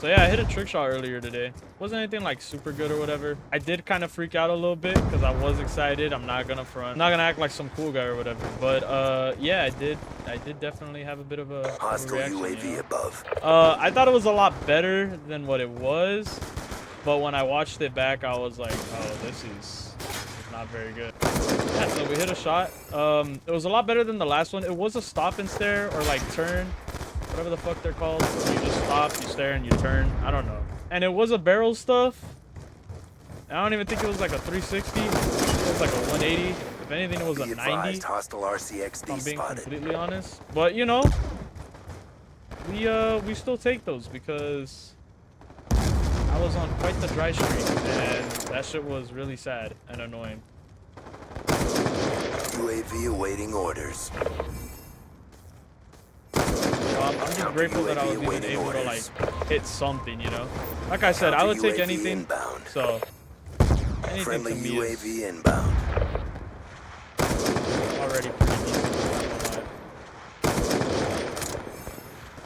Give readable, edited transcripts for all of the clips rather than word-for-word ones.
So yeah, I hit a trick shot earlier today. Wasn't anything like super good or whatever. I did kind of freak out a little bit because I was excited. I'm not gonna front. I'm not gonna act like some cool guy or whatever. But yeah, I did definitely have a bit of a reaction, UAV you know? above. I thought it was a lot better than what it was, but when I watched it back, I was like, oh, this is not very good. Yeah, so we hit a shot. It was a lot better than the last one. It was a stop and stare or like turn, whatever the fuck they're called. You just stop, you stare, and you turn. I don't know. And it was a barrel stuff. I don't even think it was like a 360. It was like a 180. If anything, it was a 90. Hostile RCXD If I'm being spotted. completely honest. But you know, we still take those because I was on quite the dry streak, and that shit was really sad and annoying. UAV awaiting orders. I'm just grateful that I was even able to like hit something, you know. Like I said, I would take anything. So anything Friendly to me UAV is inbound. already pretty decent.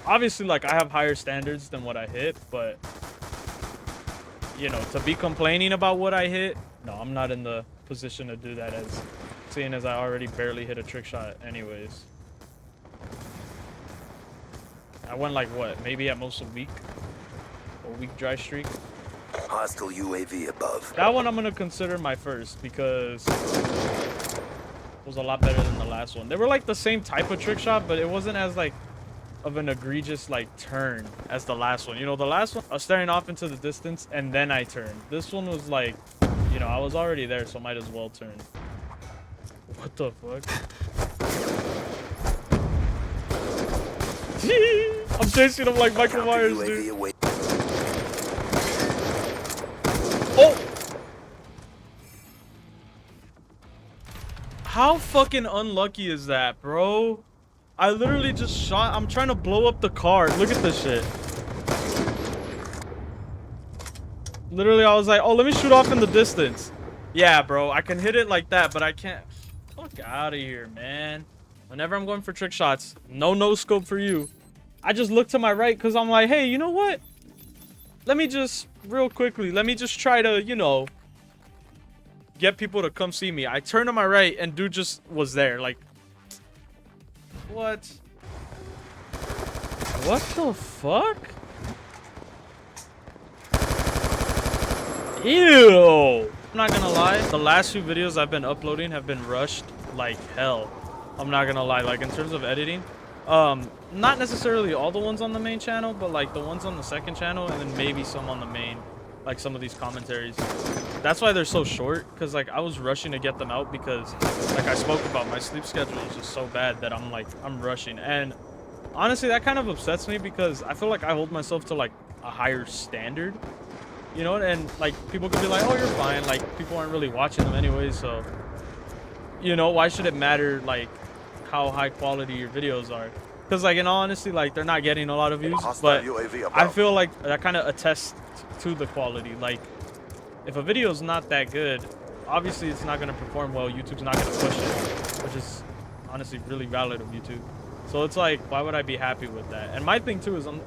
Obviously, like I have higher standards than what I hit, but you know, to be complaining about what I hit, no, I'm not in the position to do that, as seeing as I already barely hit a trick shot anyways. I went like what, maybe at most a week dry streak. Hostile UAV above. That one I'm gonna consider my first because it was a lot better than the last one. They were like the same type of trick shot, but it wasn't as like of an egregious like turn as the last one. You know, the last one I was staring off into the distance and then I turned. This one was like, you know, I was already there, so might as well turn. What the fuck? I'm chasing him like Michael Myers, dude. Oh! How fucking unlucky is that, bro? I literally just shot. I'm trying to blow up the car. Look at this shit. Literally, I was like, oh, let me shoot off in the distance. Yeah, bro. I can hit it like that, but I can't. Fuck out of here, man. Whenever I'm going for trick shots, no scope for you. I just look to my right because I'm like, hey, you know what? Let me just, real quickly, let me just try to, you know, get people to come see me. I turned to my right and dude just was there. Like, what? What the fuck? Ew. I'm not gonna lie. The last few videos I've been uploading have been rushed like hell. I'm not gonna lie. Like in terms of editing, not necessarily all the ones on the main channel, but like the ones on the second channel and then maybe some on the main, like some of these commentaries. That's why they're so short, because like I was rushing to get them out because like I spoke about, my sleep schedule is just so bad that I'm rushing. And honestly, that kind of upsets me because I feel like I hold myself to like a higher standard, you know, and like people could be like, oh, you're fine, like people aren't really watching them anyway, so you know, why should it matter like how high quality your videos are? Because like in all honesty, like they're not getting a lot of views, but I feel like that kind of attests to the quality. Like if a video is not that good, obviously it's not going to perform well. YouTube's not going to push it, which is honestly really valid of YouTube. So it's like, why would I be happy with that? And my thing too is I'm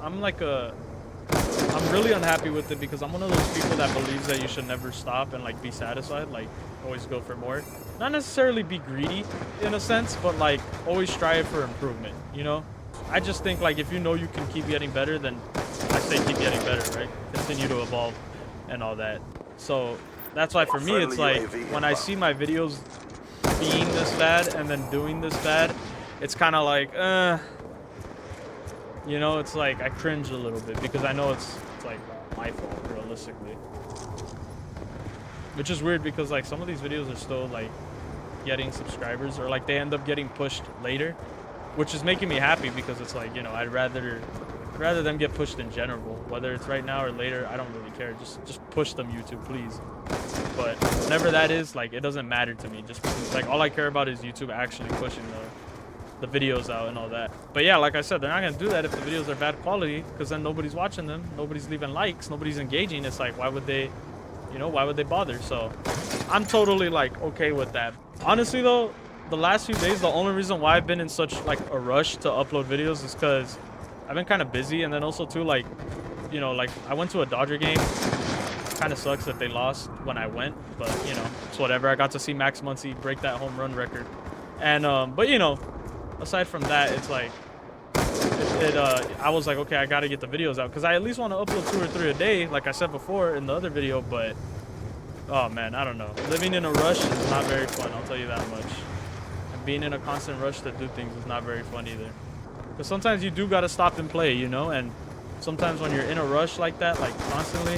really unhappy with it because I'm one of those people that believes that you should never stop and like be satisfied, like always go for more. Not necessarily be greedy in a sense, but like always strive for improvement, you know? I just think like if you know you can keep getting better, then I say keep getting better, right? Continue to evolve and all that. So that's why for me it's like when I see my videos being this bad and then doing this bad, it's kind of like you know, it's like I cringe a little bit because I know it's like my fault realistically, which is weird because like some of these videos are still like getting subscribers, or like they end up getting pushed later, which is making me happy because it's like, you know, I'd rather them get pushed in general, whether it's right now or later. I don't really care. Just push them, YouTube, please. But whenever that is, like, it doesn't matter to me. Just because, like, all I care about is YouTube actually pushing the videos out and all that. But yeah, like I said, they're not gonna do that if the videos are bad quality, because then nobody's watching them, nobody's leaving likes, nobody's engaging. It's like, why would they, you know, why would they bother? So I'm totally like okay with that. Honestly though, the last few days, the only reason why I've been in such like a rush to upload videos is because I've been kind of busy, and then also too, like, you know, like I went to a Dodger game. Kind of sucks that they lost when I went, but you know, it's whatever. I got to see Max Muncy break that home run record, and but you know, aside from that, it's like I was like, okay, I got to get the videos out because I at least want to upload 2 or 3 a day, like I said before in the other video. But oh man, I don't know. Living in a rush is not very fun. I'll tell you that much. And being in a constant rush to do things is not very fun either. Because sometimes you do got to stop and play, you know, and sometimes when you're in a rush like that, like constantly,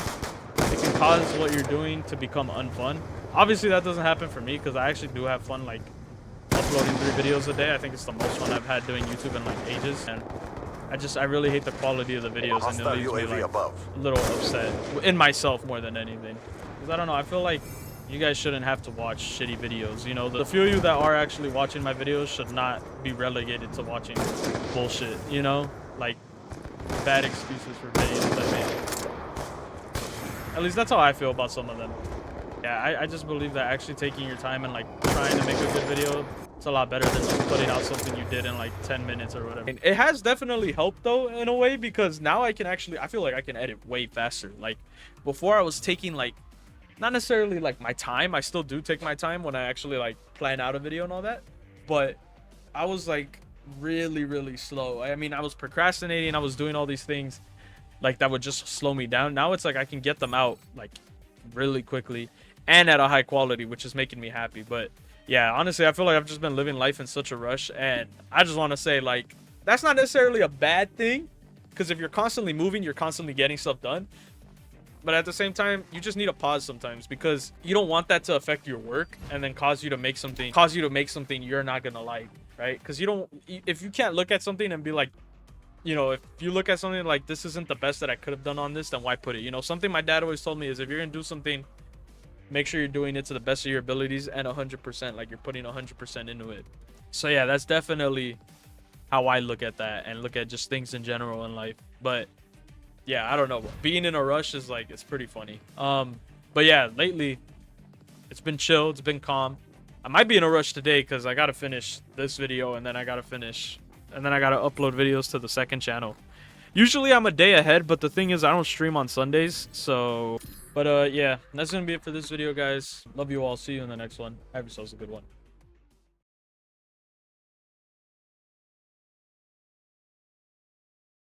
it can cause what you're doing to become unfun. Obviously, that doesn't happen for me because I actually do have fun, like, uploading 3 videos a day. I think it's the most fun I've had doing YouTube in, like, ages. And I really hate the quality of the videos, and it leaves me, like, a little upset in myself more than anything. Because, I don't know, I feel like you guys shouldn't have to watch shitty videos. You know, the few of you that are actually watching my videos should not be relegated to watching bullshit, you know? Like, bad excuses for videos that make. At least that's how I feel about some of them. Yeah, I just believe that actually taking your time and like trying to make a good video, it's a lot better than just putting out something you did in like 10 minutes or whatever. It has definitely helped though in a way, because now I feel like I can edit way faster. Like before I was taking like, not necessarily like my time. I still do take my time when I actually like plan out a video and all that. But I was like really slow. I mean, I was procrastinating. I was doing all these things like that would just slow me down. Now it's like I can get them out like really quickly and at a high quality, which is making me happy. But yeah, honestly, I feel like I've just been living life in such a rush, and I just want to say, like, that's not necessarily a bad thing, because if you're constantly moving, you're constantly getting stuff done. But at the same time, you just need a pause sometimes, because you don't want that to affect your work and then cause you to make something you're not gonna like, right? Because if you can't look at something and be like, you know, if you look at something like, this isn't the best that I could have done on this, then why put it? You know, something my dad always told me is, if you're gonna do something, make sure you're doing it to the best of your abilities and 100%, like you're putting 100% into it. So yeah, that's definitely how I look at that and look at just things in general in life. But yeah, I don't know, being in a rush is like, it's pretty funny. But yeah, lately it's been chill, it's been calm. I might be in a rush today because I gotta finish this video, and then I gotta upload videos to the second channel. Usually I'm a day ahead, but the thing is, I don't stream on Sundays. So, but yeah, that's gonna be it for this video, guys. Love you all. See you in the next one. Have yourselves a good one.